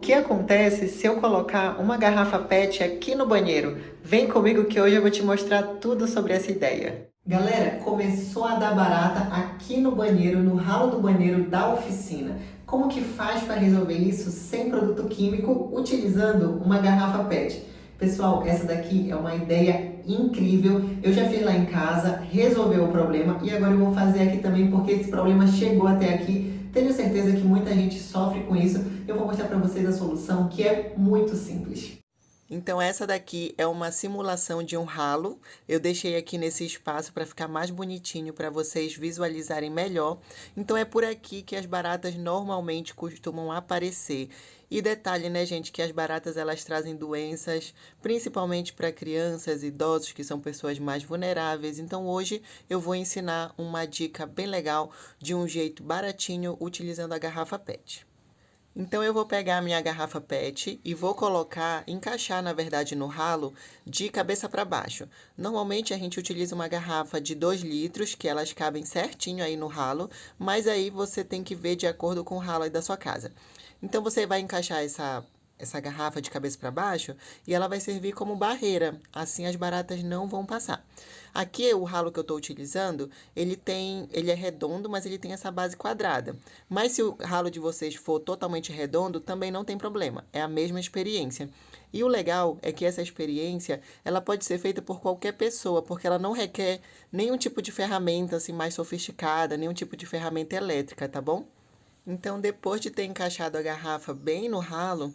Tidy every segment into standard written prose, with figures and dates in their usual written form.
que acontece se eu colocar uma garrafa PET aqui no banheiro? Vem comigo que hoje eu vou te mostrar tudo sobre essa ideia. Galera, começou a dar barata aqui no banheiro, no ralo do banheiro da oficina. Como que faz para resolver isso sem produto químico, utilizando uma garrafa PET? Pessoal, essa daqui é uma ideia incrível. Eu já fiz lá em casa, resolveu o problema e agora eu vou fazer aqui também porque esse problema chegou até aqui. Tenho certeza que muita gente sofre com isso. Eu vou mostrar para vocês a solução, que é muito simples. Então essa daqui é uma simulação de um ralo. Eu deixei aqui nesse espaço para ficar mais bonitinho para vocês visualizarem melhor. Então é por aqui que as baratas normalmente costumam aparecer. E detalhe, né, gente, que as baratas elas trazem doenças, principalmente para crianças e idosos, que são pessoas mais vulneráveis. Então hoje eu vou ensinar uma dica bem legal de um jeito baratinho utilizando a garrafa PET. Então eu vou pegar a minha garrafa PET e vou colocar, encaixar na verdade no ralo de cabeça para baixo. Normalmente a gente utiliza uma garrafa de 2 litros, que elas cabem certinho aí no ralo, mas aí você tem que ver de acordo com o ralo aí da sua casa. Então você vai encaixar essa garrafa de cabeça para baixo e ela vai servir como barreira, assim as baratas não vão passar. Aqui o ralo que eu estou utilizando, ele é redondo, mas ele tem essa base quadrada. Mas se o ralo de vocês for totalmente redondo, também não tem problema, é a mesma experiência. E o legal é que essa experiência, ela pode ser feita por qualquer pessoa, porque ela não requer nenhum tipo de ferramenta assim mais sofisticada, nenhum tipo de ferramenta elétrica, tá bom? Então, depois de ter encaixado a garrafa bem no ralo,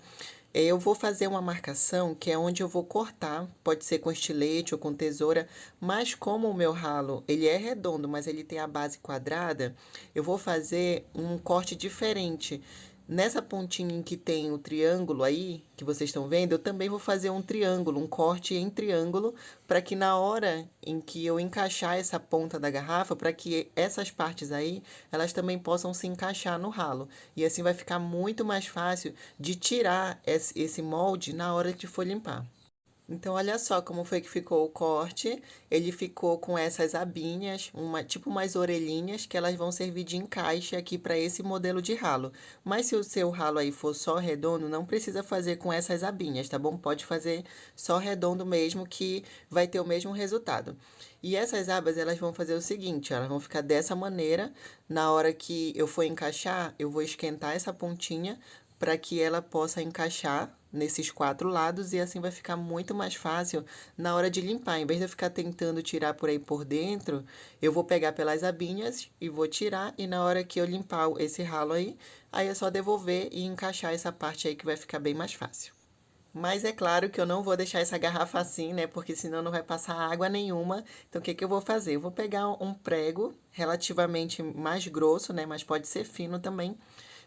eu vou fazer uma marcação que é onde eu vou cortar, pode ser com estilete ou com tesoura, mas como o meu ralo, ele é redondo, mas ele tem a base quadrada, eu vou fazer um corte diferente. Nessa pontinha em que tem o triângulo aí, que vocês estão vendo, eu também vou fazer um triângulo, um corte em triângulo, para que na hora em que eu encaixar essa ponta da garrafa, para que essas partes aí, elas também possam se encaixar no ralo. E assim vai ficar muito mais fácil de tirar esse molde na hora que for limpar. Então, olha só como foi que ficou o corte. Ele ficou com essas abinhas, tipo umas orelhinhas, que elas vão servir de encaixe aqui para esse modelo de ralo. Mas se o seu ralo aí for só redondo, não precisa fazer com essas abinhas, tá bom? Pode fazer só redondo mesmo, que vai ter o mesmo resultado. E essas abas, elas vão fazer o seguinte, elas vão ficar dessa maneira. Na hora que eu for encaixar, eu vou esquentar essa pontinha para que ela possa encaixar nesses 4 lados e assim vai ficar muito mais fácil na hora de limpar. Em vez de eu ficar tentando tirar por aí por dentro, eu vou pegar pelas abinhas e vou tirar e na hora que eu limpar esse ralo aí é só devolver e encaixar essa parte aí que vai ficar bem mais fácil. Mas é claro que eu não vou deixar essa garrafa assim, né? Porque senão não vai passar água nenhuma. Então, o que que eu vou fazer? Eu vou pegar um prego relativamente mais grosso, né? Mas pode ser fino também.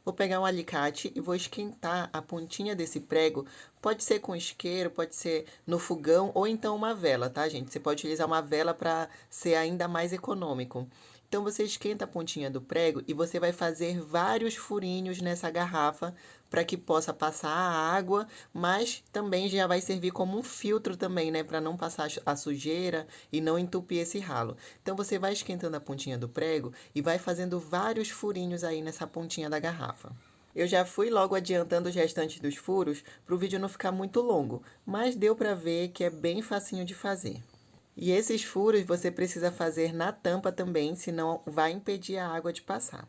Vou pegar um alicate e vou esquentar a pontinha desse prego. Pode ser com isqueiro, pode ser no fogão ou então uma vela, tá, gente? Você pode utilizar uma vela para ser ainda mais econômico. Então, você esquenta a pontinha do prego e você vai fazer vários furinhos nessa garrafa para que possa passar a água, mas também já vai servir como um filtro também, né, para não passar a sujeira e não entupir esse ralo. Então, você vai esquentando a pontinha do prego e vai fazendo vários furinhos aí nessa pontinha da garrafa. Eu já fui logo adiantando os restantes dos furos para o vídeo não ficar muito longo, mas deu para ver que é bem facinho de fazer. E esses furos você precisa fazer na tampa também, senão vai impedir a água de passar.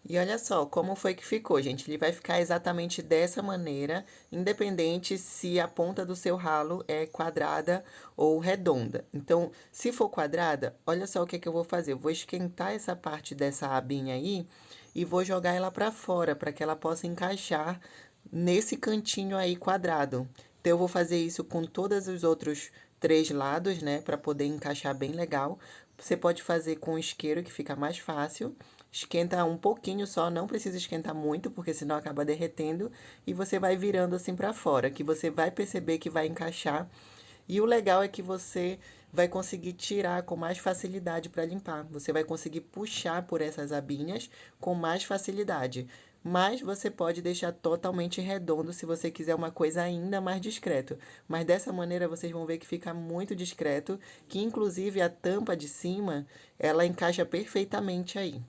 E olha só como foi que ficou, gente. Ele vai ficar exatamente dessa maneira, independente se a ponta do seu ralo é quadrada ou redonda. Então, se for quadrada, olha só o que que eu vou fazer. Eu vou esquentar essa parte dessa abinha aí e vou jogar ela para fora, para que ela possa encaixar nesse cantinho aí quadrado. Então, eu vou fazer isso com todos os outros 3 lados, né, para poder encaixar bem legal. Você pode fazer com isqueiro, que fica mais fácil. Esquenta um pouquinho só, não precisa esquentar muito, porque senão acaba derretendo. E você vai virando assim para fora, que você vai perceber que vai encaixar. E o legal é que você vai conseguir tirar com mais facilidade para limpar. Você vai conseguir puxar por essas abinhas com mais facilidade. Mas você pode deixar totalmente redondo se você quiser uma coisa ainda mais discreto. Mas dessa maneira vocês vão ver que fica muito discreto, que inclusive a tampa de cima, ela encaixa perfeitamente aí.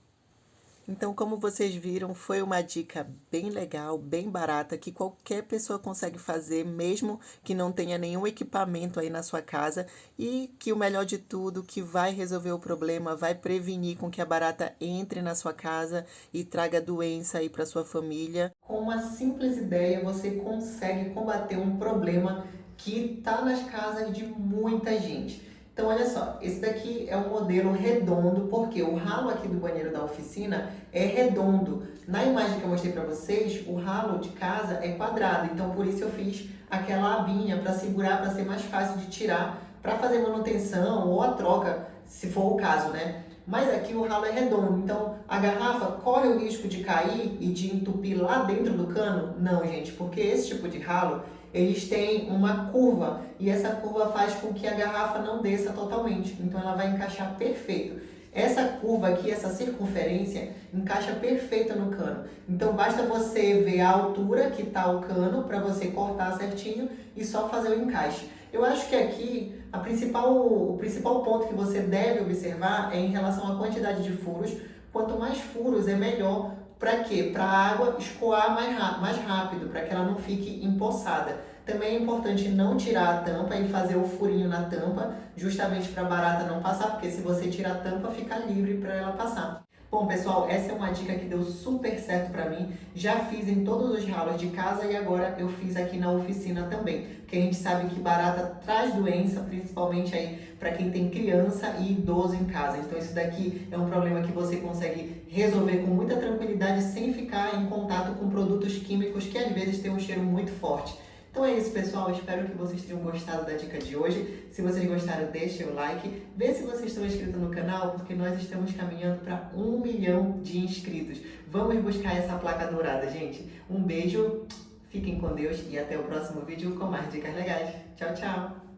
Então, como vocês viram, foi uma dica bem legal, bem barata, que qualquer pessoa consegue fazer, mesmo que não tenha nenhum equipamento aí na sua casa, e que o melhor de tudo, que vai resolver o problema, vai prevenir com que a barata entre na sua casa e traga doença aí para sua família. Com uma simples ideia, você consegue combater um problema que está nas casas de muita gente. Então, olha só, esse daqui é um modelo redondo, porque o ralo aqui do banheiro da oficina é redondo. Na imagem que eu mostrei para vocês, o ralo de casa é quadrado, então por isso eu fiz aquela abinha para segurar, para ser mais fácil de tirar, para fazer manutenção ou a troca, se for o caso, né? Mas aqui o ralo é redondo, então a garrafa corre o risco de cair e de entupir lá dentro do cano? Não, gente, porque esse tipo de ralo eles têm uma curva e essa curva faz com que a garrafa não desça totalmente, então ela vai encaixar perfeito. Essa curva aqui, essa circunferência, encaixa perfeito no cano. Então basta você ver a altura que está o cano para você cortar certinho e só fazer o encaixe. Eu acho que aqui o principal ponto que você deve observar é em relação à quantidade de furos. Quanto mais furos é melhor. Para quê? Para a água escoar mais rápido, para que ela não fique empoçada. Também é importante não tirar a tampa e fazer o furinho na tampa, justamente para a barata não passar, porque se você tirar a tampa, fica livre para ela passar. Bom, pessoal, essa é uma dica que deu super certo para mim. Já fiz em todos os ralos de casa e agora eu fiz aqui na oficina também. Porque a gente sabe que barata traz doença, principalmente aí para quem tem criança e idoso em casa. Então isso daqui é um problema que você consegue resolver com muita tranquilidade sem ficar em contato com produtos químicos que às vezes têm um cheiro muito forte. Então é isso, pessoal. Espero que vocês tenham gostado da dica de hoje. Se vocês gostaram, deixem o like. Vê se vocês estão inscritos no canal, porque nós estamos caminhando para 1 milhão de inscritos. Vamos buscar essa placa dourada, gente. Um beijo, fiquem com Deus e até o próximo vídeo com mais dicas legais. Tchau, tchau!